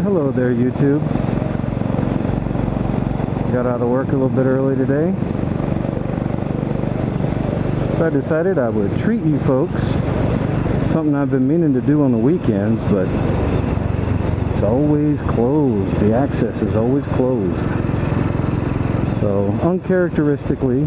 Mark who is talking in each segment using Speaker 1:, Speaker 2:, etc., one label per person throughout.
Speaker 1: Hello there, YouTube. Got out of work a little bit early today, so I decided I would treat you folks. Something I've been meaning to do on the weekends, but it's always closed. The access is always closed. So uncharacteristically,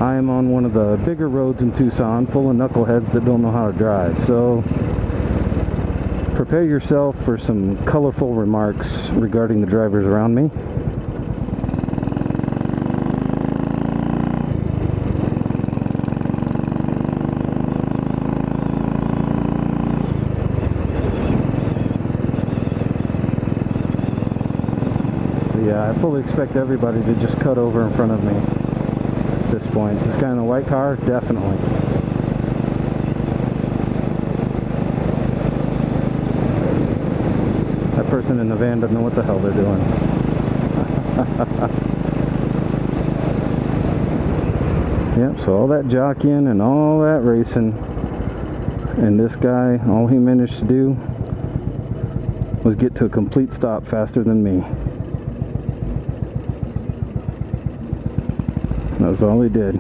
Speaker 1: I am on one of the bigger roads in Tucson full of knuckleheads that don't know how to drive. So prepare yourself for some colorful remarks regarding the drivers around me. So yeah, I fully expect everybody to just cut over in front of me at this point. This guy in the white car, definitely. Person in the van doesn't know what the hell they're doing. Yep, so all that jockeying and all that racing, and this guy, all he managed to do was get to a complete stop faster than me. That's all he did.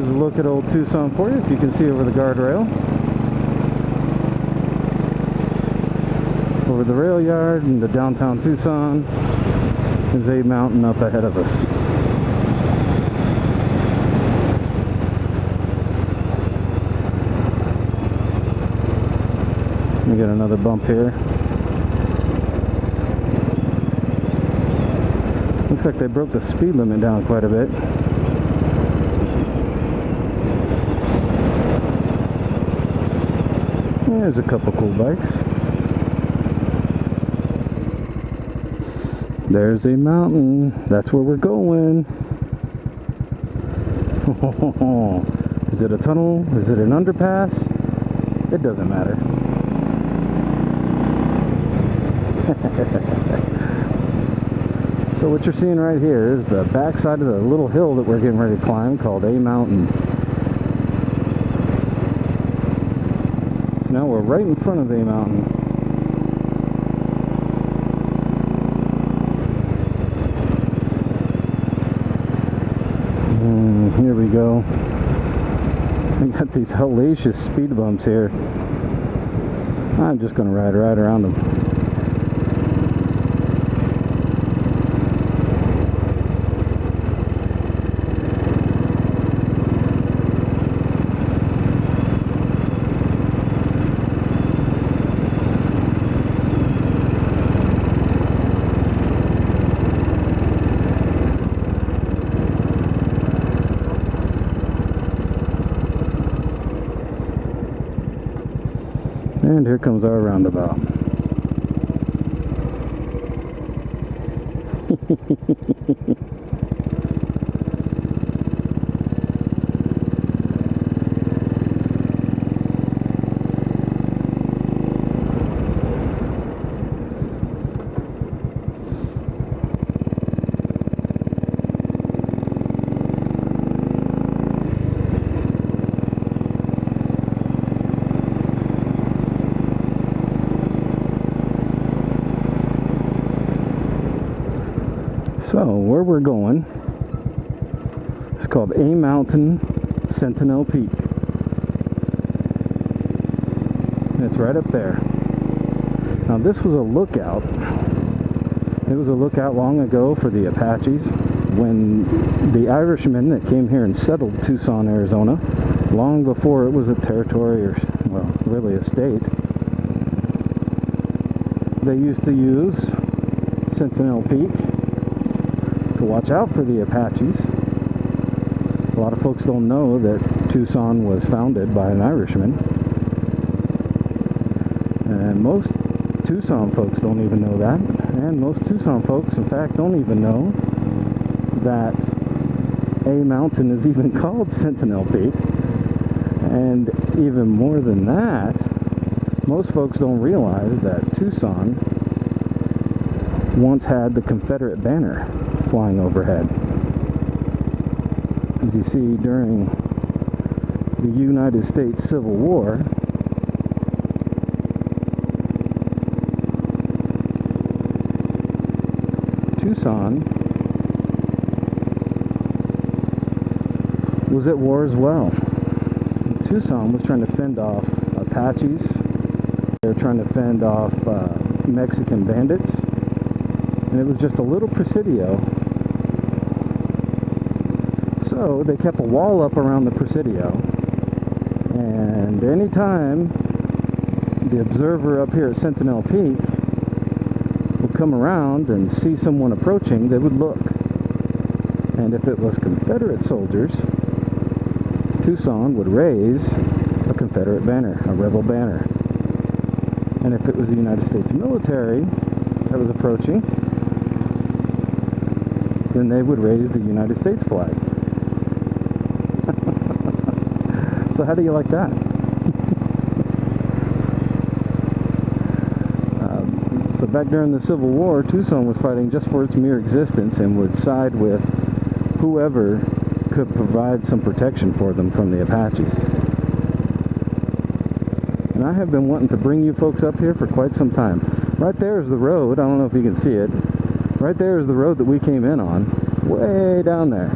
Speaker 1: Look at old Tucson for you, if you can see over the guardrail. Over the rail yard into downtown Tucson is a mountain up ahead of us. Let me get another bump here. Looks like they broke the speed limit down quite a bit. There's a couple cool bikes. There's a mountain. That's where we're going. Is it a tunnel? Is it an underpass? It doesn't matter. So what you're seeing right here is the backside of the little hill that we're getting ready to climb, called A Mountain. Now we're right in front of A Mountain. Here we go. We got these hellacious speed bumps here. I'm just going to ride right around them. And here comes our roundabout. So, where we're going, it's called A Mountain, Sentinel Peak. And it's right up there. Now, this was a lookout. It was a lookout long ago for the Apaches when the Irishmen that came here and settled Tucson, Arizona, long before it was a territory or, well, really a state. They used to use Sentinel Peak to watch out for the Apaches. A lot of folks don't know that Tucson was founded by an Irishman, and most Tucson folks don't even know that, and most Tucson folks in fact don't even know that A Mountain is even called Sentinel Peak. And even more than that, Most folks don't realize that Tucson once had the Confederate banner flying overhead. As you see, during the United States Civil War, Tucson was at war as well. Tucson was trying to fend off Apaches. They were trying to fend off Mexican bandits. And it was just a little presidio. So they kept a wall up around the presidio. And anytime the observer up here at Sentinel Peak would come around and see someone approaching, they would look. And if it was Confederate soldiers, Tucson would raise a Confederate banner, a rebel banner. And if it was the United States military that was approaching, then they would raise the United States flag. So how do you like that? So back during the Civil War, Tucson was fighting just for its mere existence and would side with whoever could provide some protection for them from the Apaches. And I have been wanting to bring you folks up here for quite some time. Right there is the road. I don't know if you can see it. Right there is the road that we came in on. Way down there.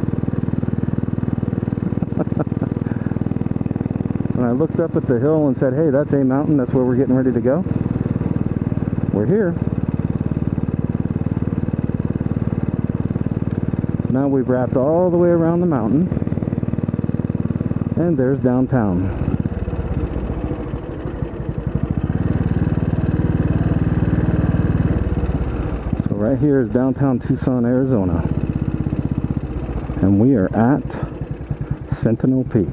Speaker 1: And I looked up at the hill and said, hey, that's a mountain. That's where we're getting ready to go. We're here. So now we've wrapped all the way around the mountain. And there's downtown. So right here is downtown Tucson, Arizona. And we are at Sentinel Peak.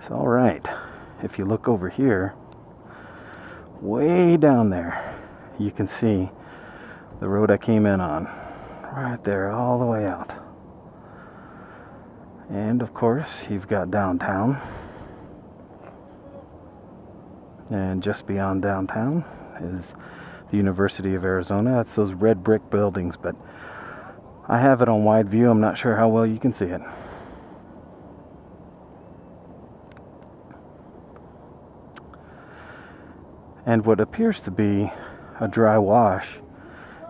Speaker 1: So, all right, if you look over here, way down there, you can see the road I came in on. Right there, all the way out. And of course, you've got downtown. And just beyond downtown is the University of Arizona. That's those red brick buildings, but I have it on wide view. I'm not sure how well you can see it. And what appears to be a dry wash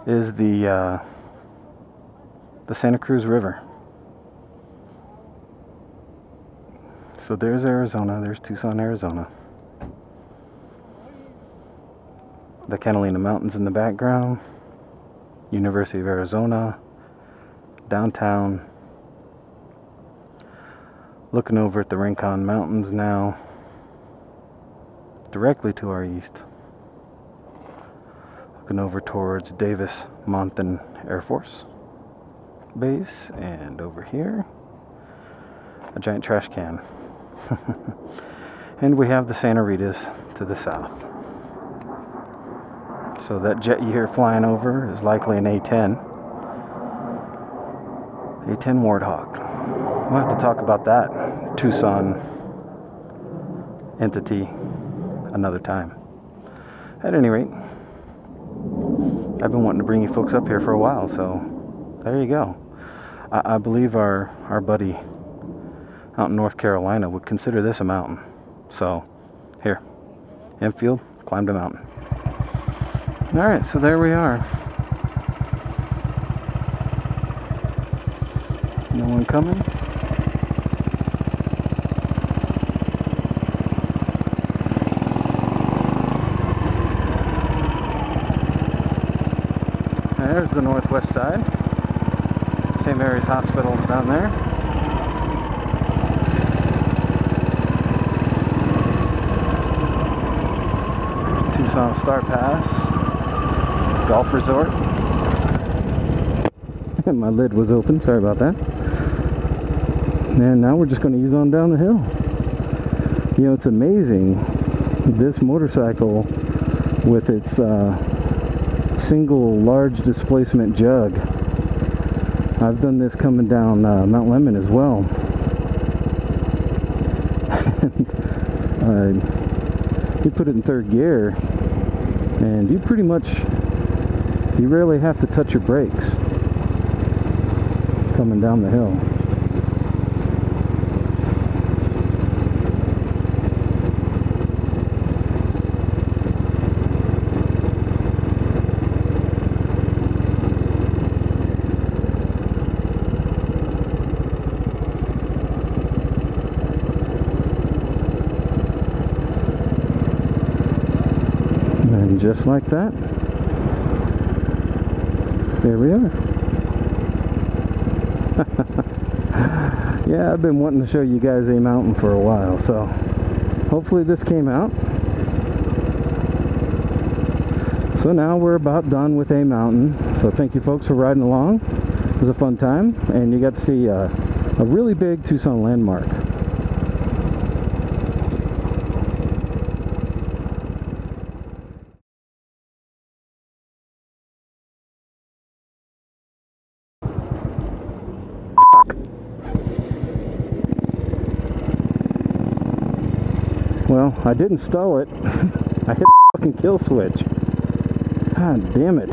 Speaker 1: is the Santa Cruz River. So there's Arizona, there's Tucson, Arizona. The Catalina Mountains in the background, University of Arizona, downtown. Looking over at the Rincon Mountains now, directly to our east. Looking over towards Davis-Monthan Air Force Base, and over here, a giant trash can. And we have the Santa Ritas to the south. So that jet you hear flying over is likely an A-10. A-10 Warthog. We'll have to talk about that Tucson entity another time. At any rate, I've been wanting to bring you folks up here for a while, so there you go. I believe our buddy out in North Carolina would consider this a mountain. So, here, Enfield, climbed a mountain. Alright, so there we are. No one coming? There's the northwest side. St. Mary's Hospital down there. Tucson Star Pass Golf Resort. And my lid was open, sorry about that. And now we're just going to ease on down the hill. You know, it's amazing, this motorcycle with its single large displacement jug. I've done this coming down Mount Lemmon as well. You put it in third gear and you rarely have to touch your brakes coming down the hill. And just like that, there we are. Yeah, I've been wanting to show you guys a mountain for a while, so hopefully this came out. So now we're about done with a mountain. So thank you folks for riding along. It was a fun time, and you got to see a really big Tucson landmark. Well, I didn't stall it. I hit the fucking kill switch. God damn it.